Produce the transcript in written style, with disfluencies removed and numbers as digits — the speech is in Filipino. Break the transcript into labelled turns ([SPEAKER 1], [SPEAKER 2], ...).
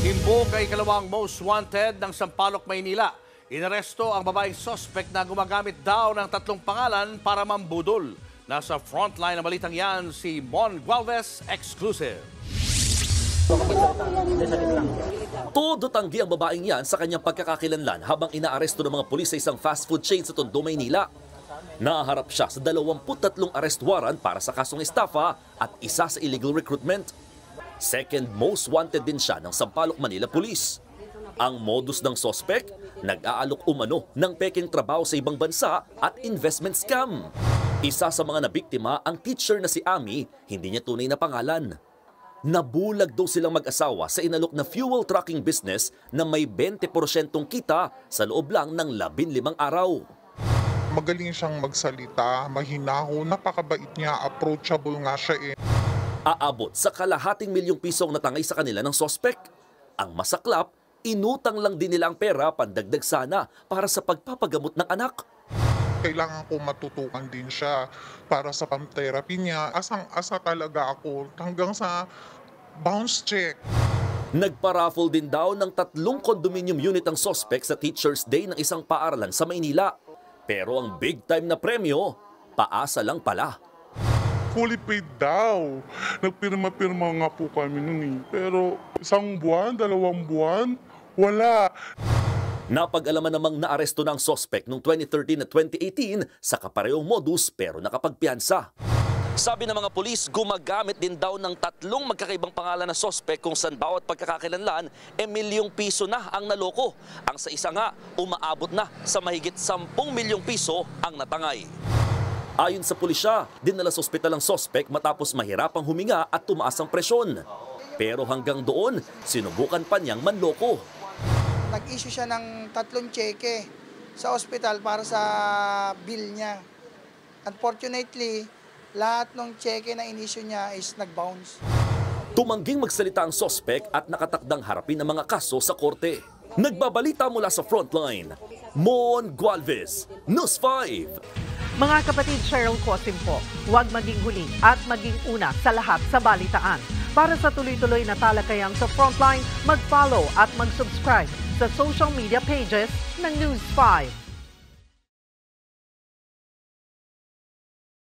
[SPEAKER 1] Timbog ay ikalawang most wanted ng Sampaloc, Maynila. Inaresto ang babaeng suspect na gumagamit daw ng 3 pangalan para mambudol. Nasa frontline ng balitang yan si Mon Gualvez, exclusive.
[SPEAKER 2] Todo tanggi ang babaeng yan sa kanyang pagkakakilanlan habang inaaresto ng mga pulis sa isang fast food chain sa Tondo, Maynila. Naharap siya sa 23 arrest warrant para sa kasong estafa at isa sa illegal recruitment. Second most wanted din siya ng Sampaloc, Manila Police. Ang modus ng sospek, nag-aalok umano ng peking trabaho sa ibang bansa at investment scam. Isa sa mga nabiktima ang teacher na si Ami, hindi niya tunay na pangalan. Nabulag daw silang mag-asawa sa inalok na fuel trucking business na may 20% kita sa loob lang ng 15 araw.
[SPEAKER 3] Magaling siyang magsalita, mahinahon, napakabait niya, approachable nga siya .
[SPEAKER 2] Aabot sa kalahating milyong pisong natangay sa kanila ng sospek. Ang masaklap, inutang lang din nila ang pera pandagdag sana para sa pagpapagamot ng anak.
[SPEAKER 3] Kailangan ko matutukan din siya para sa pang-therapy niya. Asang-asa talaga ako hanggang sa bounce check.
[SPEAKER 2] Nagpa-raffle din daw ng 3 condominium unit ang sospek sa Teacher's Day ng isang paaralan sa Maynila. Pero ang big time na premyo, paasa lang pala.
[SPEAKER 4] Fully paid daw. Nagpirma-pirma nga po kami nun . Pero 1 buwan, 2 buwan, wala.
[SPEAKER 2] Napag-alaman namang naaresto ng sospek noong 2013 at 2018 sa kaparehong modus pero nakapagpiyansa. Sabi ng mga pulis, gumagamit din daw ng 3 magkakaibang pangalan na sospek kung saan bawat pagkakakilanlan milyong piso na ang naloko. Ang sa isa nga, umaabot na sa mahigit 10 milyong piso ang natangay. Ayon sa pulisya, dinala sa ospital ang sospek matapos mahirapang huminga at tumaas ang presyon. Pero hanggang doon, sinubukan pa niyang manloko.
[SPEAKER 5] Nag-issue siya ng 3 cheque sa ospital para sa bill niya. Unfortunately, lahat ng cheque na in-issue niya is nag-bounce.
[SPEAKER 2] Tumangging magsalita ang sospek at nakatakdang harapin ang mga kaso sa korte. Nagbabalita mula sa frontline, Mon Gualvez, News 5.
[SPEAKER 6] Mga kapatid, Cheryl Cosim po, huwag maging huli at maging una sa lahat sa balitaan. Para sa tuloy-tuloy na talakayang sa Frontline, mag-follow at mag-subscribe sa social media pages ng News 5.